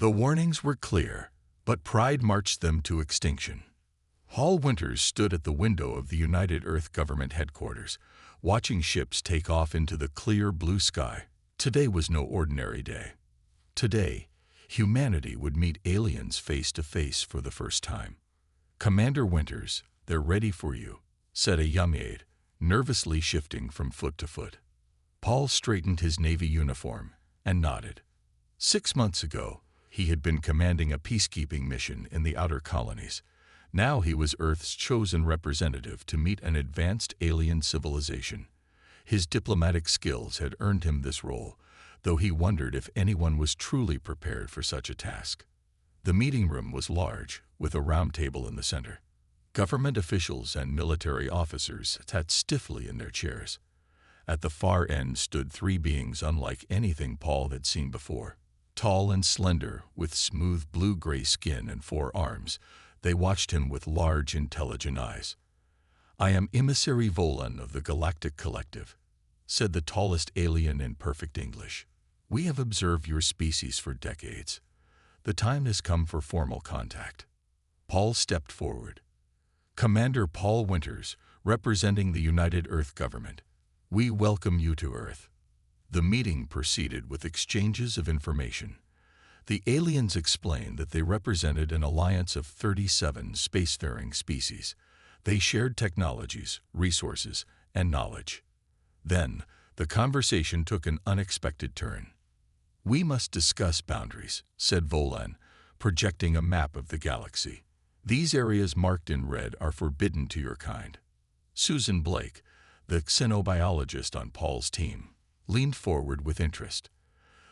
The warnings were clear, but pride marched them to extinction. Hall Winters stood at the window of the United Earth Government headquarters, watching ships take off into the clear blue sky. Today was no ordinary day. Today, humanity would meet aliens face to face for the first time. "Commander Winters, they're ready for you," said a young aide, nervously shifting from foot to foot. Paul straightened his Navy uniform and nodded. 6 months ago, he had been commanding a peacekeeping mission in the outer colonies. Now he was Earth's chosen representative to meet an advanced alien civilization. His diplomatic skills had earned him this role, though he wondered if anyone was truly prepared for such a task. The meeting room was large, with a round table in the center. Government officials and military officers sat stiffly in their chairs. At the far end stood 3 beings unlike anything Paul had seen before. Tall and slender, with smooth blue-gray skin and 4 arms, they watched him with large, intelligent eyes. "I am Emissary Volan of the Galactic Collective," said the tallest alien in perfect English. "We have observed your species for decades. The time has come for formal contact." Paul stepped forward. "Commander Paul Winters, representing the United Earth Government. We welcome you to Earth." The meeting proceeded with exchanges of information. The aliens explained that they represented an alliance of 37 spacefaring species. They shared technologies, resources, and knowledge. Then, the conversation took an unexpected turn. "We must discuss boundaries," said Volan, projecting a map of the galaxy. "These areas marked in red are forbidden to your kind." Susan Blake, the xenobiologist on Paul's team, leaned forward with interest.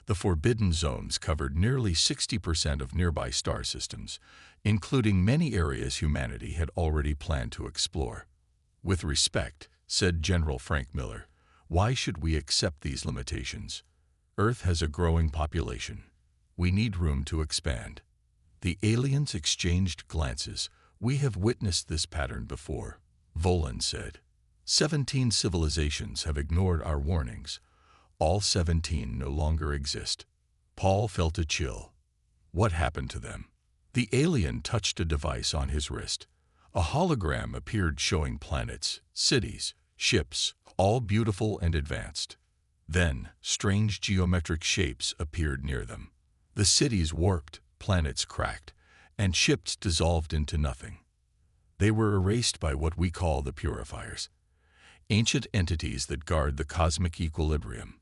The forbidden zones covered nearly 60% of nearby star systems, including many areas humanity had already planned to explore. "With respect," said General Frank Miller, "why should we accept these limitations? Earth has a growing population. We need room to expand." The aliens exchanged glances. "We have witnessed this pattern before," Volan said. 17 civilizations have ignored our warnings. All 17 no longer exist." Paul felt a chill. What happened to them? The alien touched a device on his wrist. A hologram appeared showing planets, cities, ships, all beautiful and advanced. Then, strange geometric shapes appeared near them. The cities warped, planets cracked, and ships dissolved into nothing. They were erased by what we call the purifiers, ancient entities that guard the cosmic equilibrium.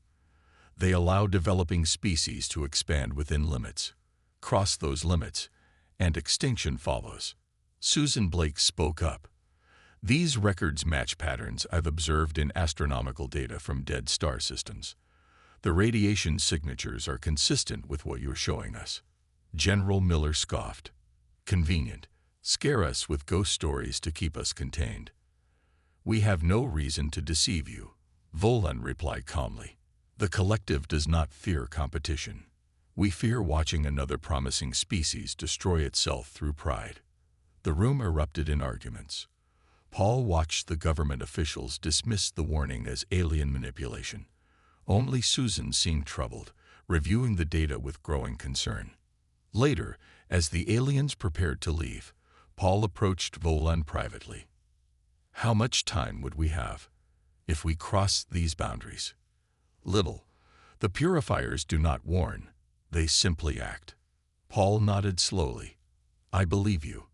They allow developing species to expand within limits. Cross those limits, and extinction follows. Susan Blake spoke up. "These records match patterns I've observed in astronomical data from dead star systems. The radiation signatures are consistent with what you're showing us." General Miller scoffed. "Convenient. Scare us with ghost stories to keep us contained." "We have no reason to deceive you," Volan replied calmly. "The collective does not fear competition. We fear watching another promising species destroy itself through pride." The room erupted in arguments. Paul watched the government officials dismiss the warning as alien manipulation. Only Susan seemed troubled, reviewing the data with growing concern. Later, as the aliens prepared to leave, Paul approached Volan privately. "How much time would we have if we crossed these boundaries?" "Little. The purifiers do not warn. They simply act." Paul nodded slowly. "I believe you.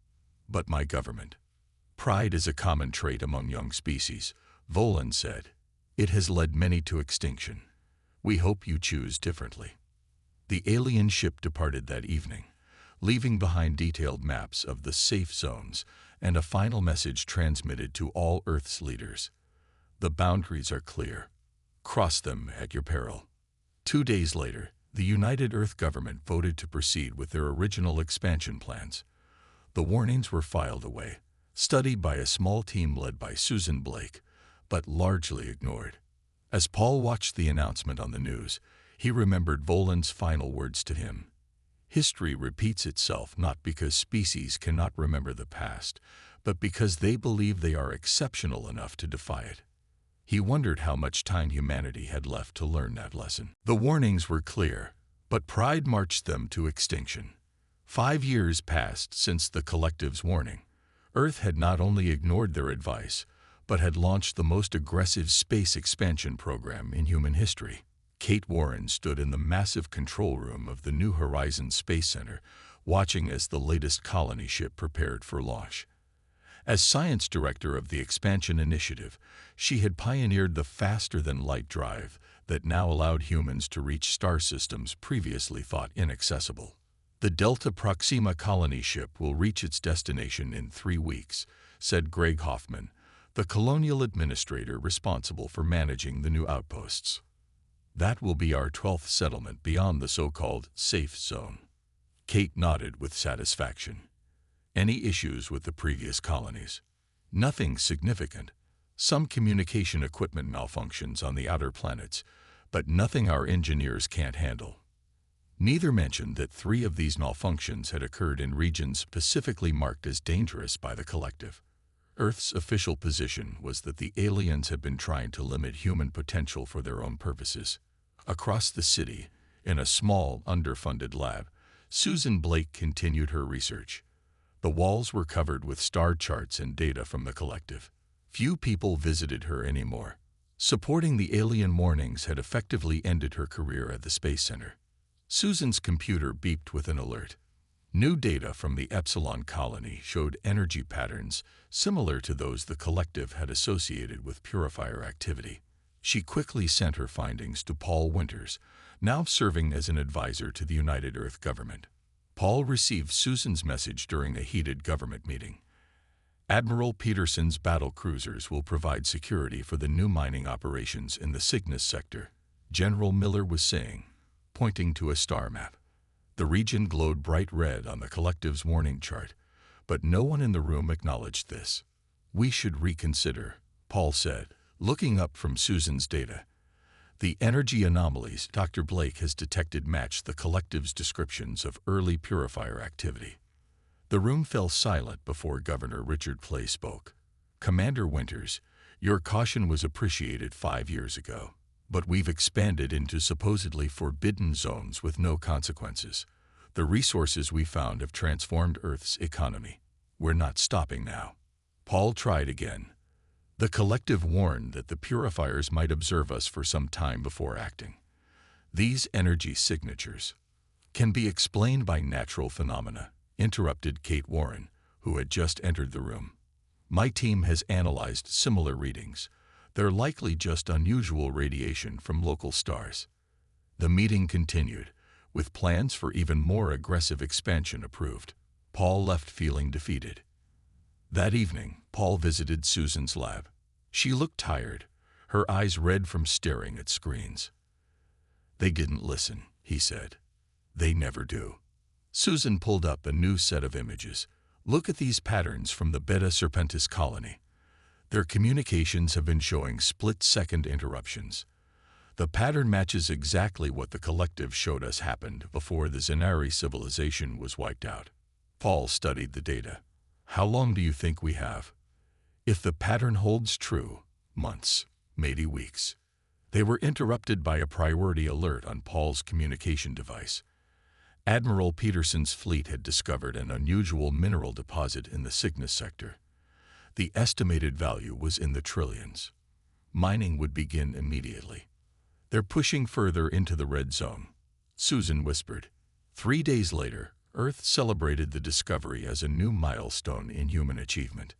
But my government." "Pride is a common trait among young species," Volan said. "It has led many to extinction. We hope you choose differently." The alien ship departed that evening, leaving behind detailed maps of the safe zones and a final message transmitted to all Earth's leaders. "The boundaries are clear. Cross them at your peril." 2 days later, the United Earth Government voted to proceed with their original expansion plans. The warnings were filed away, studied by a small team led by Susan Blake, but largely ignored. As Paul watched the announcement on the news, he remembered Volan's final words to him. "History repeats itself not because species cannot remember the past, but because they believe they are exceptional enough to defy it." He wondered how much time humanity had left to learn that lesson. The warnings were clear, but pride marched them to extinction. 5 years passed since the collective's warning. Earth had not only ignored their advice, but had launched the most aggressive space expansion program in human history. Kate Warren stood in the massive control room of the New Horizons Space Center, watching as the latest colony ship prepared for launch. As science director of the expansion initiative, she had pioneered the faster-than-light drive that now allowed humans to reach star systems previously thought inaccessible. The Delta Proxima colony ship will reach its destination in 3 weeks, said Greg Hoffman, the colonial administrator responsible for managing the new outposts. That will be our 12th settlement beyond the so-called safe zone. Kate nodded with satisfaction. Any issues with the previous colonies? Nothing significant. Some communication equipment malfunctions on the outer planets, but nothing our engineers can't handle. Neither mentioned that 3 of these malfunctions had occurred in regions specifically marked as dangerous by the collective. Earth's official position was that the aliens had been trying to limit human potential for their own purposes. Across the city, in a small, underfunded lab, Susan Blake continued her research. The walls were covered with star charts and data from the collective. Few people visited her anymore. Supporting the alien warnings had effectively ended her career at the Space Center. Susan's computer beeped with an alert. New data from the Epsilon colony showed energy patterns similar to those the collective had associated with purifier activity. She quickly sent her findings to Paul Winters, now serving as an advisor to the United Earth government. Paul received Susan's message during a heated government meeting. Admiral Peterson's battle cruisers will provide security for the new mining operations in the Cygnus sector, General Miller was saying, pointing to a star map. The region glowed bright red on the collective's warning chart, but no one in the room acknowledged this. We should reconsider, Paul said, looking up from Susan's data. The energy anomalies Dr. Blake has detected match the collective's descriptions of early purifier activity. The room fell silent before Governor Richard Clay spoke. Commander Winters, your caution was appreciated 5 years ago, but we've expanded into supposedly forbidden zones with no consequences. The resources we found have transformed Earth's economy. We're not stopping now. Paul tried again. The collective warned that the purifiers might observe us for some time before acting. These energy signatures can be explained by natural phenomena, interrupted Kate Warren, who had just entered the room. My team has analyzed similar readings. They're likely just unusual radiation from local stars. The meeting continued, with plans for even more aggressive expansion approved. Paul left feeling defeated. That evening, Paul visited Susan's lab. She looked tired, her eyes red from staring at screens. They didn't listen, he said. They never do. Susan pulled up a new set of images. Look at these patterns from the Beta Serpentis colony. Their communications have been showing split-second interruptions. The pattern matches exactly what the collective showed us happened before the Zenari civilization was wiped out. Paul studied the data. How long do you think we have? If the pattern holds true, months, maybe weeks. They were interrupted by a priority alert on Paul's communication device. Admiral Peterson's fleet had discovered an unusual mineral deposit in the Cygnus sector. The estimated value was in the trillions. Mining would begin immediately. They're pushing further into the red zone, Susan whispered. 3 days later, Earth celebrated the discovery as a new milestone in human achievement.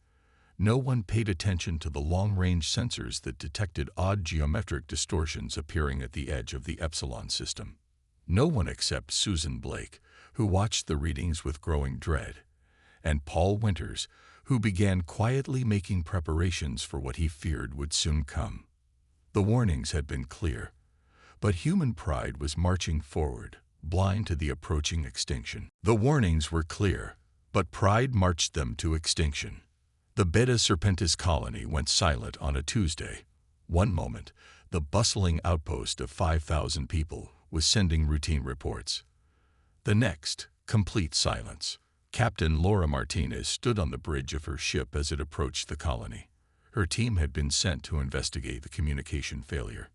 No one paid attention to the long-range sensors that detected odd geometric distortions appearing at the edge of the Epsilon system. No one except Susan Blake, who watched the readings with growing dread, and Paul Winters, who began quietly making preparations for what he feared would soon come. The warnings had been clear, but human pride was marching forward, blind to the approaching extinction. The warnings were clear, but pride marched them to extinction. The Beta Serpentis colony went silent on a Tuesday. One moment, the bustling outpost of 5,000 people was sending routine reports. The next, complete silence. Captain Laura Martinez stood on the bridge of her ship as it approached the colony. Her team had been sent to investigate the communication failure.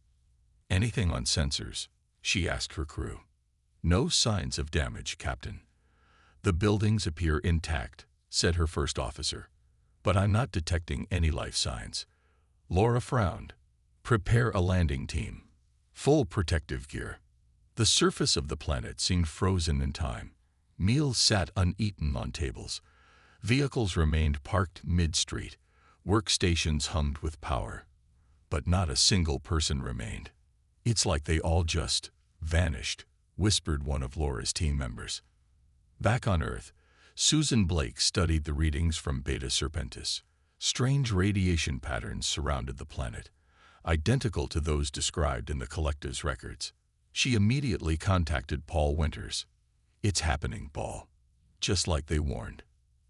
Anything on sensors? She asked her crew. "No signs of damage, Captain. The buildings appear intact," said her first officer. "But I'm not detecting any life signs." Laura frowned. "Prepare a landing team. Full protective gear." The surface of the planet seemed frozen in time. Meals sat uneaten on tables. Vehicles remained parked mid-street. Workstations hummed with power. But not a single person remained. "It's like they all just vanished," whispered one of Laura's team members. Back on Earth, Susan Blake studied the readings from Beta Serpentis. Strange radiation patterns surrounded the planet, identical to those described in the collective's records. She immediately contacted Paul Winters. "It's happening, Paul. Just like they warned.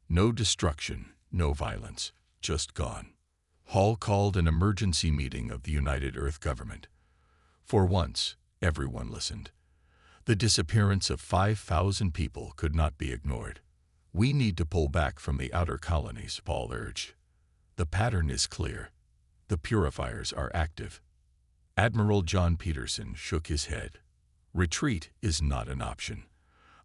No destruction, no violence, just gone." Hall called an emergency meeting of the United Earth government. For once, everyone listened. The disappearance of 5,000 people could not be ignored. "We need to pull back from the outer colonies," Paul urged. "The pattern is clear. The purifiers are active." Admiral John Peterson shook his head. "Retreat is not an option.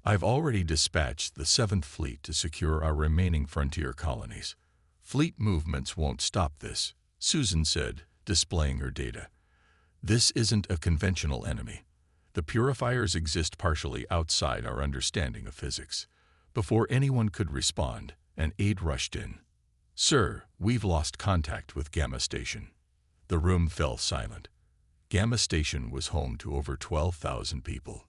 I've already dispatched the 7th Fleet to secure our remaining frontier colonies. Fleet movements won't stop this," Susan said, displaying her data. "This isn't a conventional enemy. The purifiers exist partially outside our understanding of physics." Before anyone could respond, an aide rushed in. "Sir, we've lost contact with Gamma Station." The room fell silent. Gamma Station was home to over 12,000 people.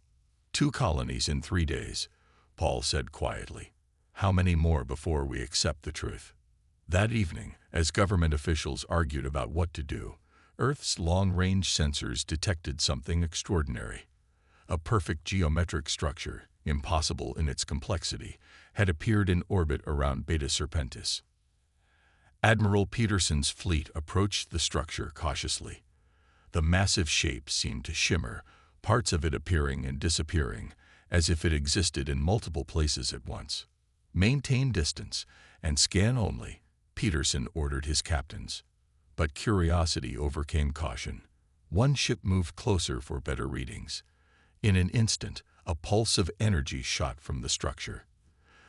2 colonies in 3 days, Paul said quietly. "How many more before we accept the truth?" That evening, as government officials argued about what to do, Earth's long-range sensors detected something extraordinary. A perfect geometric structure, impossible in its complexity, had appeared in orbit around Beta Serpentis. Admiral Peterson's fleet approached the structure cautiously. The massive shape seemed to shimmer, parts of it appearing and disappearing, as if it existed in multiple places at once. "Maintain distance and scan only," Peterson ordered his captains. But curiosity overcame caution. One ship moved closer for better readings. In an instant, a pulse of energy shot from the structure.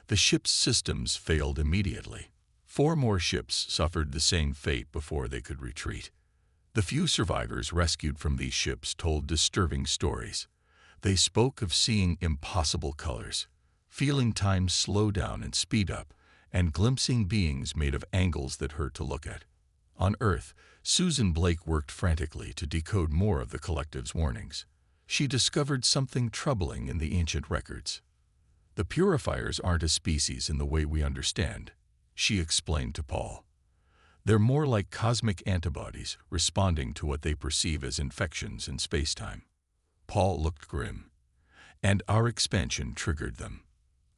The ship's systems failed immediately. 4 more ships suffered the same fate before they could retreat. The few survivors rescued from these ships told disturbing stories. They spoke of seeing impossible colors, feeling time slow down and speed up, and glimpsing beings made of angles that hurt to look at. On Earth, Susan Blake worked frantically to decode more of the collective's warnings. She discovered something troubling in the ancient records. "The purifiers aren't a species in the way we understand," she explained to Paul. "They're more like cosmic antibodies responding to what they perceive as infections in spacetime." Paul looked grim. "And our expansion triggered them."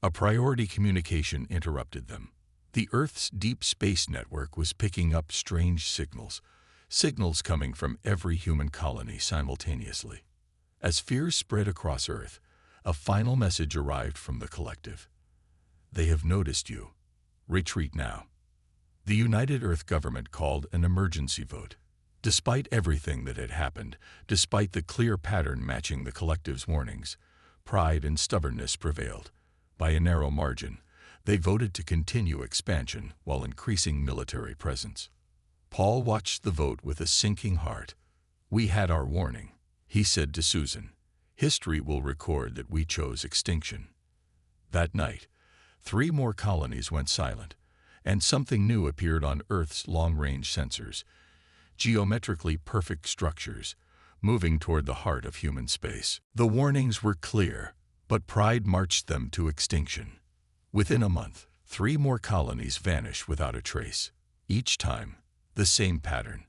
A priority communication interrupted them. The Earth's deep space network was picking up strange signals coming from every human colony simultaneously. As fear spread across Earth, a final message arrived from the collective. "They have noticed you. Retreat now." The United Earth government called an emergency vote. Despite everything that had happened, despite the clear pattern matching the collective's warnings, pride and stubbornness prevailed. By a narrow margin, they voted to continue expansion while increasing military presence. Paul watched the vote with a sinking heart. "We had our warning," he said to Susan. "History will record that we chose extinction." That night, 3 more colonies went silent, and something new appeared on Earth's long-range sensors, geometrically perfect structures, moving toward the heart of human space. The warnings were clear, but pride marched them to extinction. Within a month, 3 more colonies vanished without a trace. Each time, the same pattern.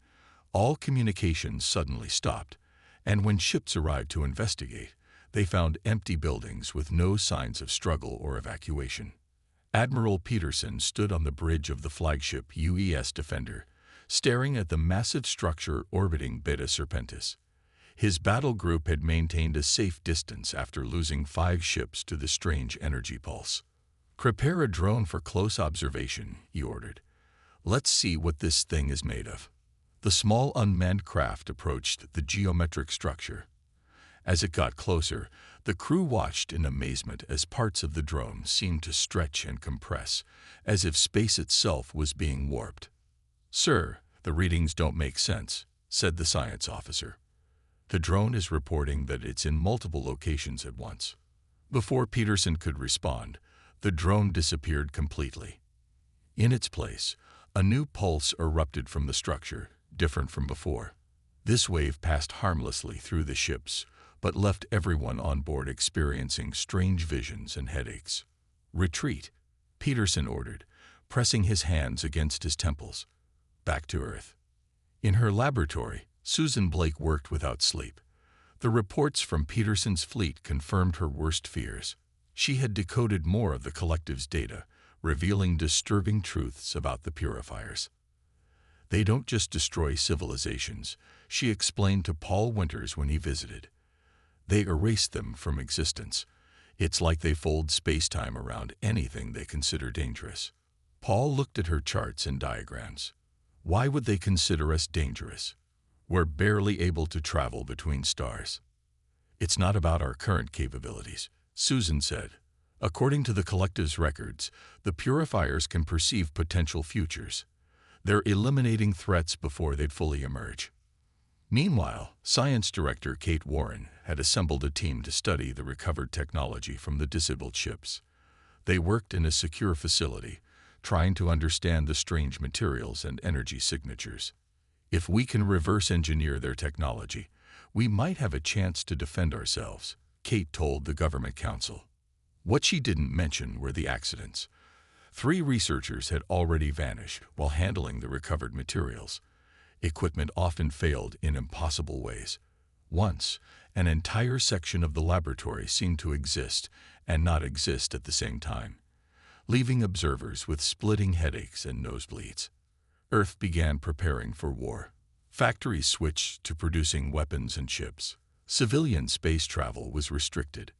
All communications suddenly stopped, and when ships arrived to investigate, they found empty buildings with no signs of struggle or evacuation. Admiral Peterson stood on the bridge of the flagship UES Defender, staring at the massive structure orbiting Beta Serpentis. His battle group had maintained a safe distance after losing 5 ships to the strange energy pulse. "Prepare a drone for close observation," he ordered. "Let's see what this thing is made of." The small unmanned craft approached the geometric structure. As it got closer, the crew watched in amazement as parts of the drone seemed to stretch and compress, as if space itself was being warped. "Sir, the readings don't make sense," said the science officer. "The drone is reporting that it's in multiple locations at once." Before Peterson could respond, the drone disappeared completely. In its place, a new pulse erupted from the structure, different from before. This wave passed harmlessly through the ships, but left everyone on board experiencing strange visions and headaches. "Retreat," Peterson ordered, pressing his hands against his temples. Back to Earth. In her laboratory, Susan Blake worked without sleep. The reports from Peterson's fleet confirmed her worst fears. She had decoded more of the collective's data, revealing disturbing truths about the purifiers. "They don't just destroy civilizations," she explained to Paul Winters when he visited. "They erase them from existence. It's like they fold space-time around anything they consider dangerous." Paul looked at her charts and diagrams. "Why would they consider us dangerous? We're barely able to travel between stars." "It's not about our current capabilities," Susan said. "According to the collective's records, the purifiers can perceive potential futures. They're eliminating threats before they'd fully emerge." Meanwhile, Science Director Kate Warren had assembled a team to study the recovered technology from the disabled ships. They worked in a secure facility, trying to understand the strange materials and energy signatures. "If we can reverse engineer their technology, we might have a chance to defend ourselves," Kate told the Government Council. What she didn't mention were the accidents. 3 researchers had already vanished while handling the recovered materials. Equipment often failed in impossible ways. Once, an entire section of the laboratory seemed to exist and not exist at the same time, leaving observers with splitting headaches and nosebleeds. Earth began preparing for war. Factories switched to producing weapons and ships. Civilian space travel was restricted.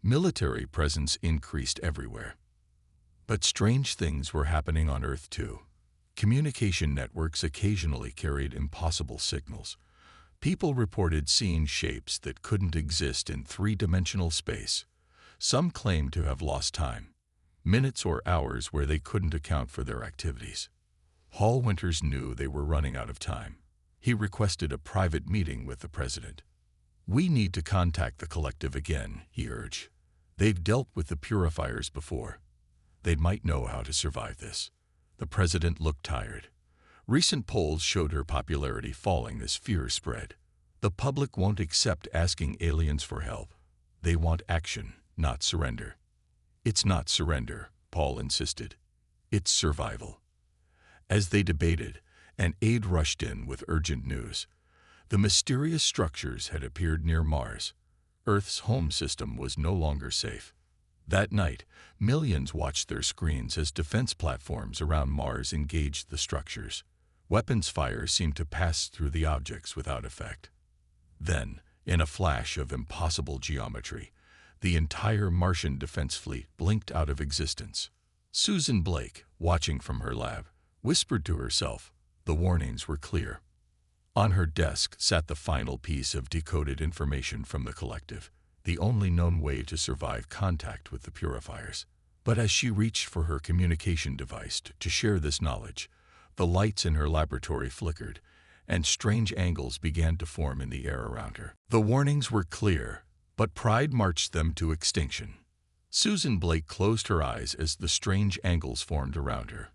Military presence increased everywhere. But strange things were happening on Earth too. Communication networks occasionally carried impossible signals. People reported seeing shapes that couldn't exist in 3-dimensional space. Some claimed to have lost time, minutes or hours where they couldn't account for their activities. Hall Winters knew they were running out of time. He requested a private meeting with the president. "We need to contact the collective again," he urged. "They've dealt with the purifiers before. They might know how to survive this." The president looked tired. Recent polls showed her popularity falling as fear spread. "The public won't accept asking aliens for help. They want action, not surrender." "It's not surrender," Paul insisted. "It's survival." As they debated, an aide rushed in with urgent news. The mysterious structures had appeared near Mars. Earth's home system was no longer safe. That night, millions watched their screens as defense platforms around Mars engaged the structures. Weapons fire seemed to pass through the objects without effect. Then, in a flash of impossible geometry, the entire Martian defense fleet blinked out of existence. Susan Blake, watching from her lab, whispered to herself. The warnings were clear. On her desk sat the final piece of decoded information from the collective, the only known way to survive contact with the purifiers. But as she reached for her communication device to share this knowledge, the lights in her laboratory flickered, and strange angles began to form in the air around her. The warnings were clear, but pride marched them to extinction. Susan Blake closed her eyes as the strange angles formed around her.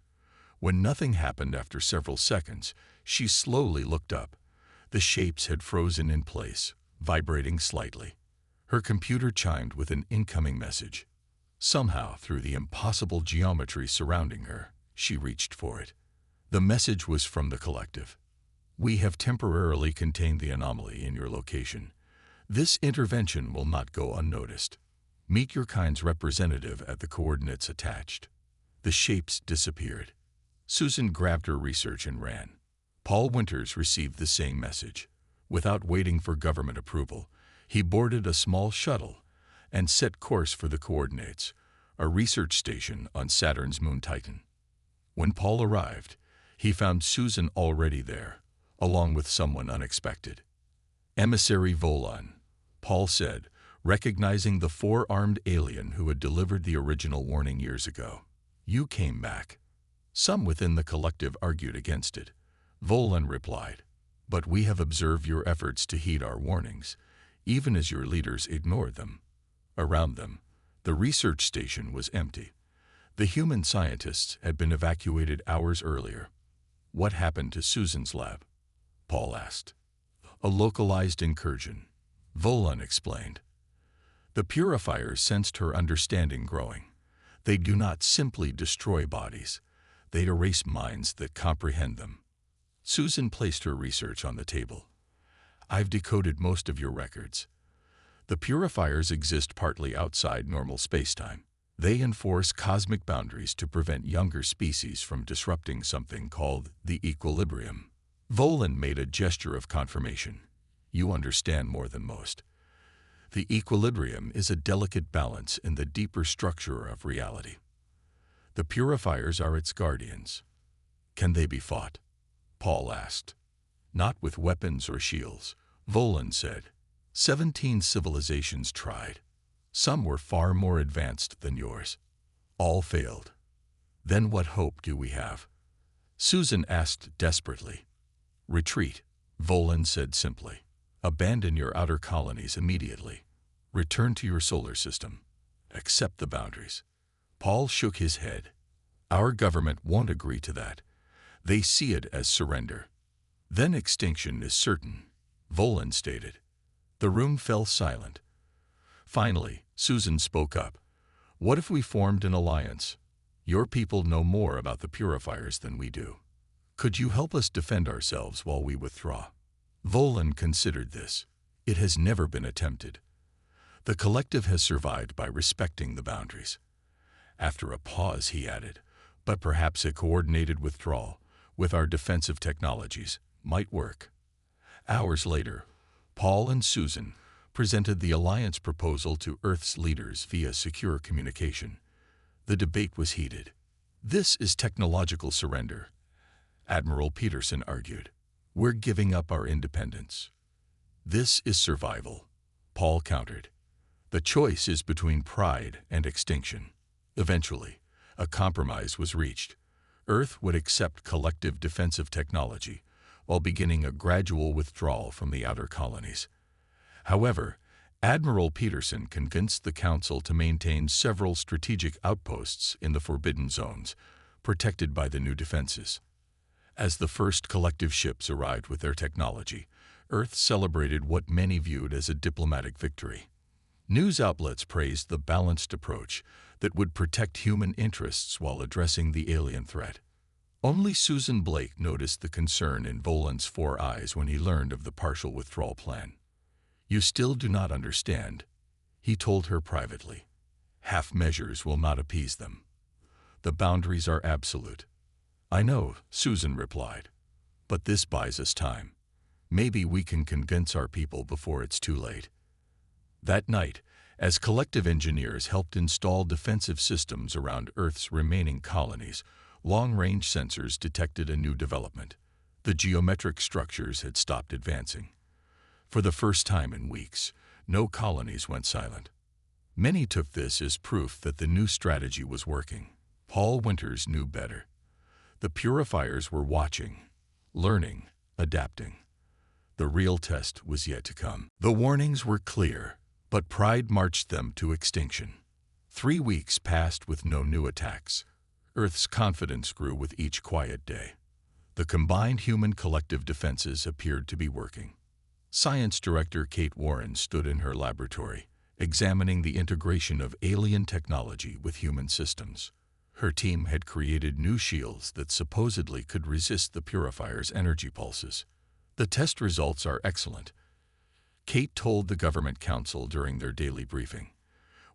When nothing happened after several seconds, she slowly looked up. The shapes had frozen in place, vibrating slightly. Her computer chimed with an incoming message. Somehow, through the impossible geometry surrounding her, she reached for it. The message was from the collective. "We have temporarily contained the anomaly in your location. This intervention will not go unnoticed. Meet your kind's representative at the coordinates attached." The shapes disappeared. Susan grabbed her research and ran. Paul Winters received the same message. Without waiting for government approval, he boarded a small shuttle and set course for the coordinates, a research station on Saturn's moon Titan. When Paul arrived, he found Susan already there, along with someone unexpected. Emissary Volan, Paul said, recognizing the four-armed alien who had delivered the original warning years ago. You came back. Some within the collective argued against it. Volan replied, but we have observed your efforts to heed our warnings, even as your leaders ignored them. Around them, the research station was empty. The human scientists had been evacuated hours earlier. What happened to Susan's lab? Paul asked. A localized incursion, Volan explained. The purifiers sensed her understanding growing. They do not simply destroy bodies. They erase minds that comprehend them. Susan placed her research on the table. I've decoded most of your records. The purifiers exist partly outside normal spacetime. They enforce cosmic boundaries to prevent younger species from disrupting something called the equilibrium. Volan made a gesture of confirmation. You understand more than most. The equilibrium is a delicate balance in the deeper structure of reality. The purifiers are its guardians. Can they be fought? Paul asked. Not with weapons or shields, Volan said. 17 civilizations tried. Some were far more advanced than yours. All failed. Then what hope do we have? Susan asked desperately. Retreat, Volan said simply. Abandon your outer colonies immediately. Return to your solar system. Accept the boundaries. Paul shook his head. Our government won't agree to that. They see it as surrender. Then extinction is certain, Volan stated. The room fell silent. Finally, Susan spoke up. What if we formed an alliance? Your people know more about the purifiers than we do. Could you help us defend ourselves while we withdraw? Volan considered this. It has never been attempted. The collective has survived by respecting the boundaries. After a pause, he added, but perhaps a coordinated withdrawal, with our defensive technologies, might work. Hours later, Paul and Susan presented the alliance proposal to Earth's leaders via secure communication. The debate was heated. This is technological surrender, Admiral Peterson argued. We're giving up our independence. This is survival, Paul countered. The choice is between pride and extinction. Eventually, a compromise was reached. Earth would accept collective defensive technology while beginning a gradual withdrawal from the outer colonies. However, Admiral Peterson convinced the Council to maintain several strategic outposts in the forbidden zones, protected by the new defenses. As the first collective ships arrived with their technology, Earth celebrated what many viewed as a diplomatic victory. News outlets praised the balanced approach that would protect human interests while addressing the alien threat. Only Susan Blake noticed the concern in Volan's 4 eyes when he learned of the partial withdrawal plan. You still do not understand, he told her privately. Half measures will not appease them. The boundaries are absolute. I know, Susan replied, but this buys us time. Maybe we can convince our people before it's too late. That night, as collective engineers helped install defensive systems around Earth's remaining colonies, long-range sensors detected a new development. The geometric structures had stopped advancing. For the first time in weeks, no colonies went silent. Many took this as proof that the new strategy was working. Paul Winters knew better. The purifiers were watching, learning, adapting. The real test was yet to come. The warnings were clear, but pride marched them to extinction. 3 weeks passed with no new attacks. Earth's confidence grew with each quiet day. The combined human collective defenses appeared to be working. Science Director Kate Warren stood in her laboratory, examining the integration of alien technology with human systems. Her team had created new shields that supposedly could resist the purifier's energy pulses. The test results are excellent, Kate told the Government Council during their daily briefing.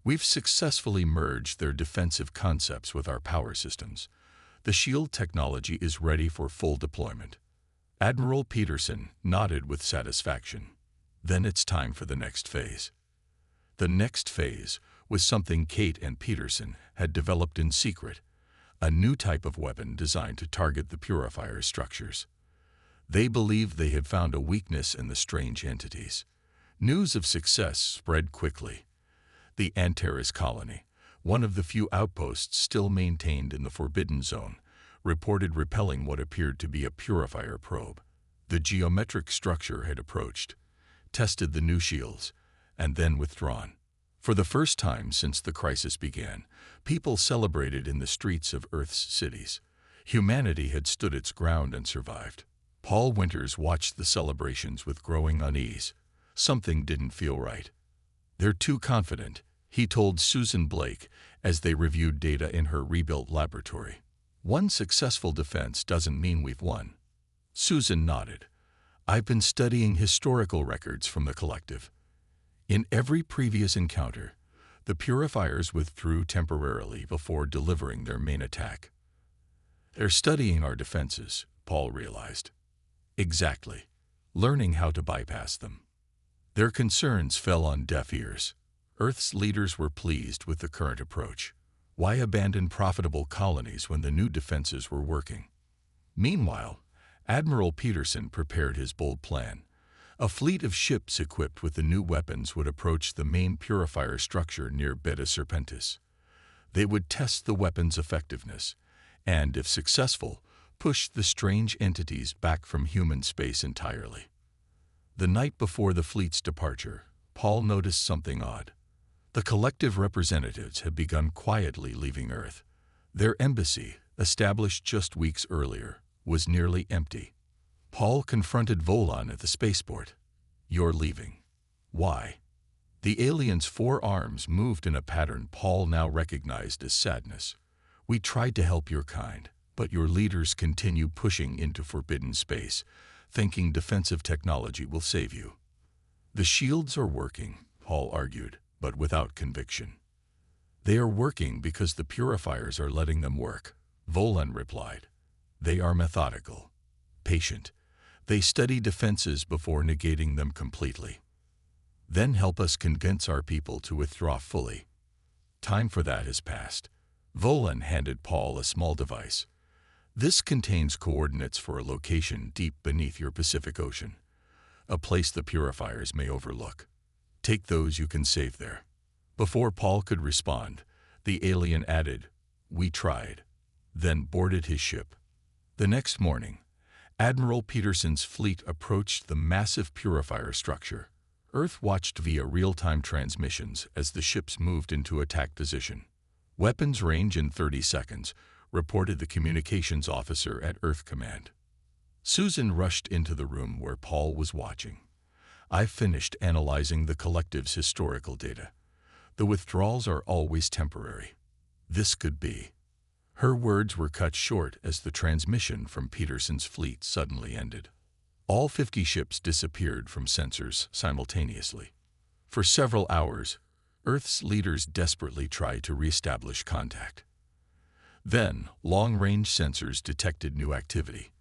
We've successfully merged their defensive concepts with our power systems. The shield technology is ready for full deployment. Admiral Peterson nodded with satisfaction. Then it's time for the next phase. The next phase was something Kate and Peterson had developed in secret, a new type of weapon designed to target the purifier's structures. They believed they had found a weakness in the strange entities. News of success spread quickly. The Antares colony, one of the few outposts still maintained in the Forbidden Zone, reported repelling what appeared to be a purifier probe. The geometric structure had approached, tested the new shields, and then withdrawn. For the first time since the crisis began, people celebrated in the streets of Earth's cities. Humanity had stood its ground and survived. Paul Winters watched the celebrations with growing unease. Something didn't feel right. "They're too confident," he told Susan Blake as they reviewed data in her rebuilt laboratory. "One successful defense doesn't mean we've won." Susan nodded. "I've been studying historical records from the collective. In every previous encounter, the purifiers withdrew temporarily before delivering their main attack." "They're studying our defenses," Paul realized. "Exactly. Learning how to bypass them." Their concerns fell on deaf ears. Earth's leaders were pleased with the current approach. Why abandon profitable colonies when the new defenses were working? Meanwhile, Admiral Peterson prepared his bold plan. A fleet of ships equipped with the new weapons would approach the main purifier structure near Beta Serpentis. They would test the weapon's effectiveness, and, if successful, push the strange entities back from human space entirely. The night before the fleet's departure, Paul noticed something odd. The collective representatives had begun quietly leaving Earth. Their embassy, established just weeks earlier, was nearly empty. Paul confronted Volan at the spaceport. "You're leaving. Why?" The alien's four arms moved in a pattern Paul now recognized as sadness. "We tried to help your kind, but your leaders continue pushing into forbidden space, thinking defensive technology will save you." "The shields are working," Paul argued, but without conviction. "They are working because the purifiers are letting them work," Volan replied. "They are methodical, patient. They study defenses before negating them completely. Then help us convince our people to withdraw fully. Time for that has passed." Volan handed Paul a small device. "This contains coordinates for a location deep beneath your Pacific Ocean, a place the purifiers may overlook. Take those you can save there." Before Paul could respond, the alien added, "We tried," then boarded his ship. The next morning, Admiral Peterson's fleet approached the massive purifier structure. Earth watched via real-time transmissions as the ships moved into attack position. "Weapons range in 30 seconds, reported the communications officer at Earth Command. Susan rushed into the room where Paul was watching. "I've finished analyzing the collective's historical data. The withdrawals are always temporary. This could be." Her words were cut short as the transmission from Peterson's fleet suddenly ended. All 50 ships disappeared from sensors simultaneously. For several hours, Earth's leaders desperately tried to reestablish contact. Then, long-range sensors detected new activity.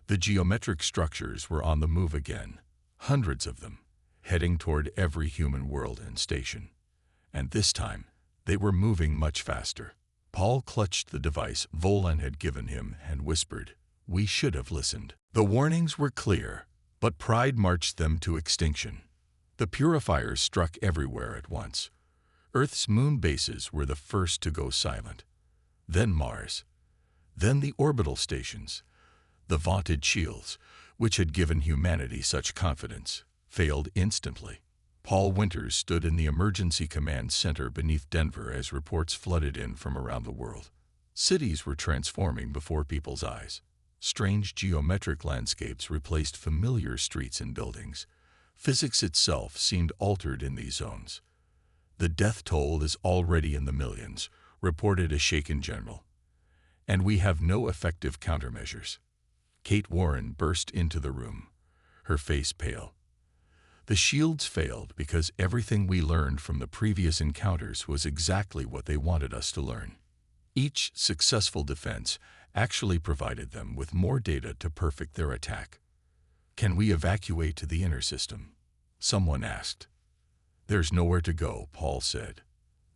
The geometric structures were on the move again, hundreds of them, heading toward every human world and station. And this time, they were moving much faster. Paul clutched the device Volan had given him and whispered, "We should have listened." The warnings were clear, but pride marched them to extinction. The purifiers struck everywhere at once. Earth's moon bases were the first to go silent. Then Mars. Then the orbital stations. The vaunted shields, which had given humanity such confidence, failed instantly. Paul Winters stood in the emergency command center beneath Denver as reports flooded in from around the world. Cities were transforming before people's eyes. Strange geometric landscapes replaced familiar streets and buildings. Physics itself seemed altered in these zones. "The death toll is already in the millions," reported a shaken general. "And we have no effective countermeasures." Kate Warren burst into the room, her face pale. "The shields failed because everything we learned from the previous encounters was exactly what they wanted us to learn. Each successful defense actually provided them with more data to perfect their attack." "Can we evacuate to the inner system?" someone asked. "There's nowhere to go," Paul said.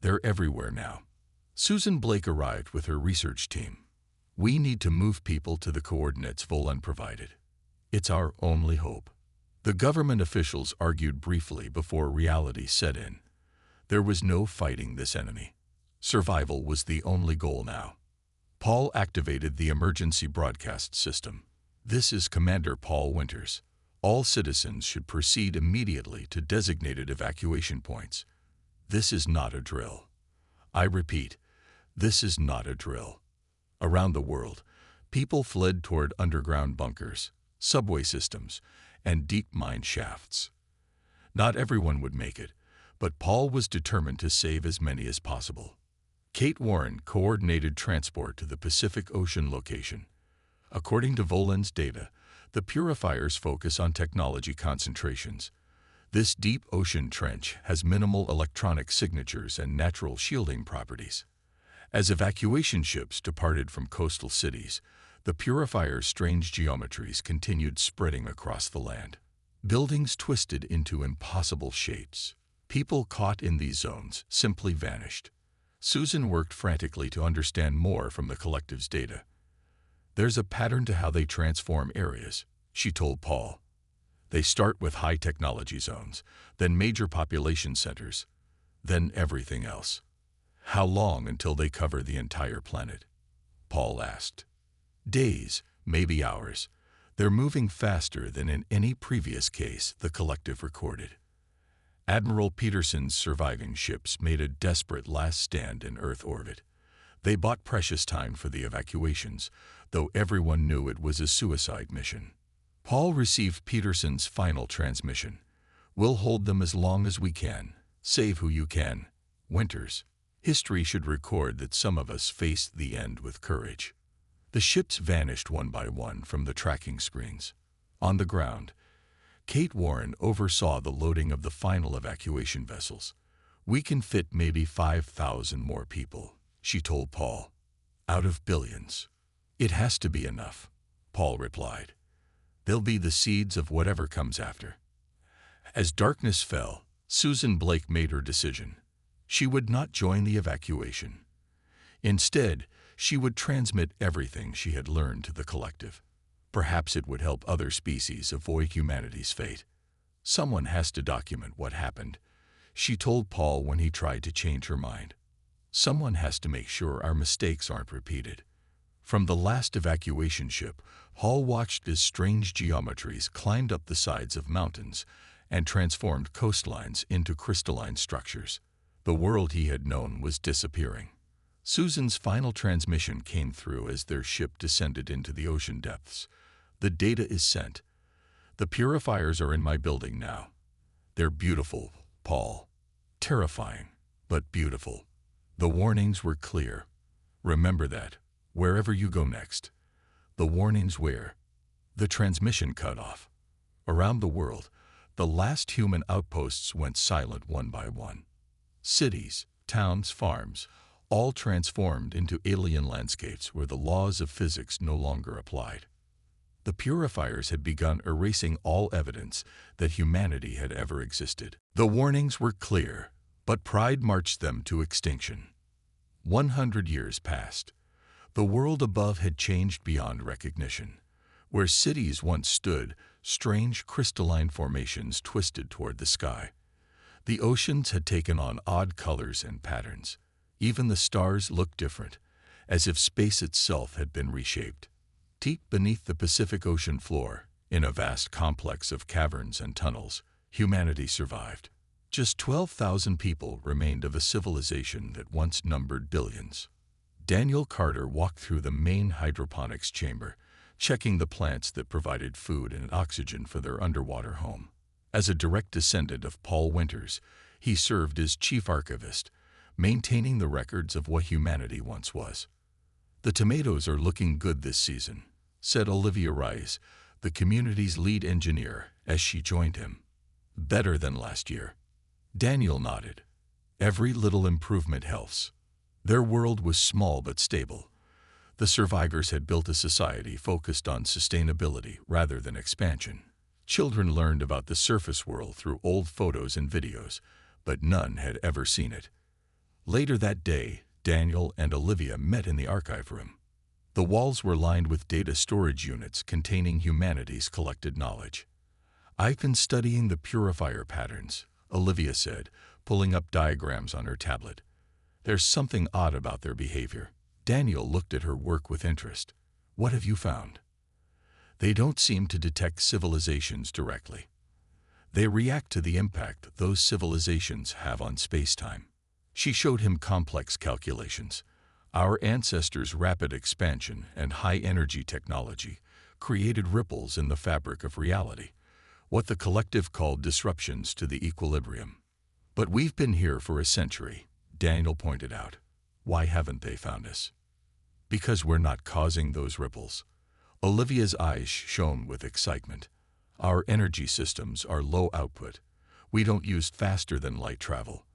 "They're everywhere now." Susan Blake arrived with her research team. "We need to move people to the coordinates Volan provided. It's our only hope." The government officials argued briefly before reality set in. There was no fighting this enemy. Survival was the only goal now. Paul activated the emergency broadcast system. "This is Commander Paul Winters. All citizens should proceed immediately to designated evacuation points. This is not a drill. I repeat, this is not a drill." Around the world, people fled toward underground bunkers, subway systems, and deep mine shafts. Not everyone would make it, but Paul was determined to save as many as possible. Kate Warren coordinated transport to the Pacific Ocean location. According to Volan's data, the purifiers focus on technology concentrations. This deep ocean trench has minimal electronic signatures and natural shielding properties. As evacuation ships departed from coastal cities, the purifier's strange geometries continued spreading across the land. Buildings twisted into impossible shapes. People caught in these zones simply vanished. Susan worked frantically to understand more from the collective's data. "There's a pattern to how they transform areas," she told Paul. "They start with high-technology zones, then major population centers, then everything else." "How long until they cover the entire planet?" Paul asked. "Days, maybe hours. They're moving faster than in any previous case," the collective recorded. Admiral Peterson's surviving ships made a desperate last stand in Earth orbit. They bought precious time for the evacuations, though everyone knew it was a suicide mission. Paul received Peterson's final transmission. "We'll hold them as long as we can. Save who you can. Winters. History should record that some of us faced the end with courage." The ships vanished one by one from the tracking screens. On the ground, Kate Warren oversaw the loading of the final evacuation vessels. "We can fit maybe 5,000 more people," she told Paul. "Out of billions." "It has to be enough," Paul replied. "They'll be the seeds of whatever comes after." As darkness fell, Susan Blake made her decision. She would not join the evacuation. Instead, she would transmit everything she had learned to the collective. Perhaps it would help other species avoid humanity's fate. "Someone has to document what happened," she told Paul when he tried to change her mind. "Someone has to make sure our mistakes aren't repeated." From the last evacuation ship, Hall watched as strange geometries climbed up the sides of mountains and transformed coastlines into crystalline structures. The world he had known was disappearing. Susan's final transmission came through as their ship descended into the ocean depths. "The data is sent. The purifiers are in my building now. They're beautiful, Paul. Terrifying, but beautiful. The warnings were clear. Remember that, wherever you go next." The warnings were. The transmission cut off. Around the world, the last human outposts went silent one by one. Cities, towns, farms, all transformed into alien landscapes where the laws of physics no longer applied. The purifiers had begun erasing all evidence that humanity had ever existed. The warnings were clear, but pride marched them to extinction. 100 years passed. The world above had changed beyond recognition. Where cities once stood, strange crystalline formations twisted toward the sky. The oceans had taken on odd colors and patterns. Even the stars looked different, as if space itself had been reshaped. Deep beneath the Pacific Ocean floor, in a vast complex of caverns and tunnels, humanity survived. Just 12,000 people remained of a civilization that once numbered billions. Daniel Carter walked through the main hydroponics chamber, checking the plants that provided food and oxygen for their underwater home. As a direct descendant of Paul Winters, he served as chief archivist, maintaining the records of what humanity once was. "The tomatoes are looking good this season," said Olivia Rice, the community's lead engineer, as she joined him. "Better than last year." Daniel nodded. "Every little improvement helps." Their world was small but stable. The survivors had built a society focused on sustainability rather than expansion. Children learned about the surface world through old photos and videos, but none had ever seen it. Later that day, Daniel and Olivia met in the archive room. The walls were lined with data storage units containing humanity's collected knowledge. I've been studying the purifier patterns, Olivia said, pulling up diagrams on her tablet. There's something odd about their behavior. Daniel looked at her work with interest. What have you found? They don't seem to detect civilizations directly. They react to the impact those civilizations have on space-time. She showed him complex calculations. Our ancestors' rapid expansion and high-energy technology created ripples in the fabric of reality, what the collective called disruptions to the equilibrium. But we've been here for a century, Daniel pointed out. Why haven't they found us? Because we're not causing those ripples. Olivia's eyes shone with excitement. Our energy systems are low output. We don't use faster than light travel.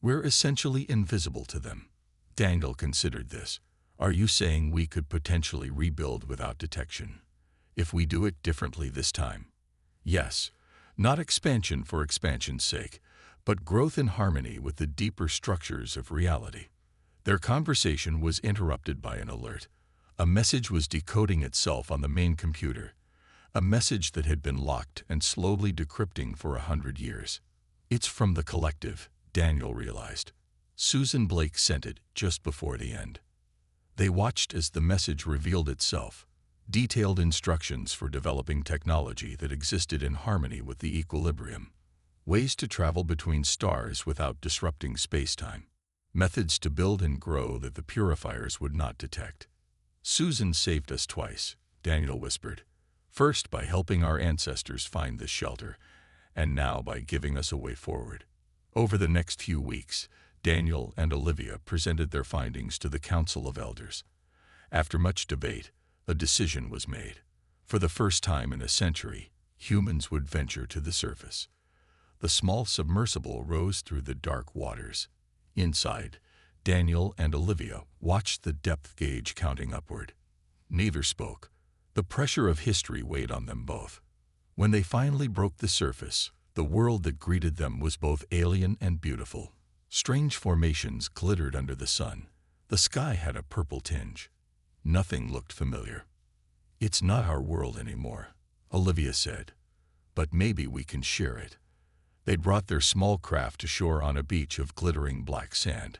We're essentially invisible to them. Daniel considered this. Are you saying we could potentially rebuild without detection? If we do it differently this time? Yes, not expansion for expansion's sake, but growth in harmony with the deeper structures of reality. Their conversation was interrupted by an alert. A message was decoding itself on the main computer, a message that had been locked and slowly decrypting for 100 years. It's from the collective, Daniel realized. Susan Blake sent it just before the end. They watched as the message revealed itself, detailed instructions for developing technology that existed in harmony with the equilibrium, ways to travel between stars without disrupting space-time, methods to build and grow that the purifiers would not detect. Susan saved us twice, Daniel whispered. First by helping our ancestors find this shelter, and now by giving us a way forward. Over the next few weeks, Daniel and Olivia presented their findings to the Council of Elders. After much debate, a decision was made. For the first time in a century, humans would venture to the surface. The small submersible rose through the dark waters. Inside, Daniel and Olivia watched the depth gauge counting upward. Neither spoke. The pressure of history weighed on them both. When they finally broke the surface, the world that greeted them was both alien and beautiful. Strange formations glittered under the sun. The sky had a purple tinge. Nothing looked familiar. It's not our world anymore, Olivia said. But maybe we can share it. They'd brought their small craft to shore on a beach of glittering black sand.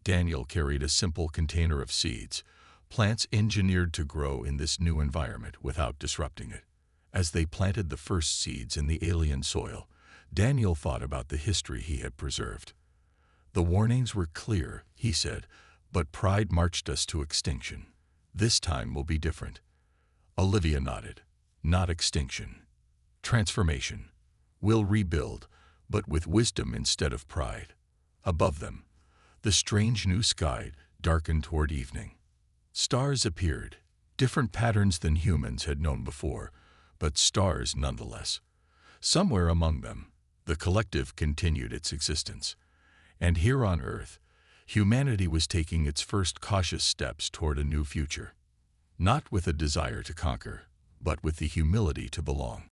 Daniel carried a simple container of seeds, plants engineered to grow in this new environment without disrupting it. As they planted the first seeds in the alien soil, Daniel thought about the history he had preserved. The warnings were clear, he said, but pride marched us to extinction. This time will be different. Olivia nodded. Not extinction. Transformation. We'll rebuild, but with wisdom instead of pride. Above them, the strange new sky darkened toward evening. Stars appeared, different patterns than humans had known before, but stars nonetheless. Somewhere among them, the collective continued its existence. And here on Earth, humanity was taking its first cautious steps toward a new future. Not with a desire to conquer, but with the humility to belong.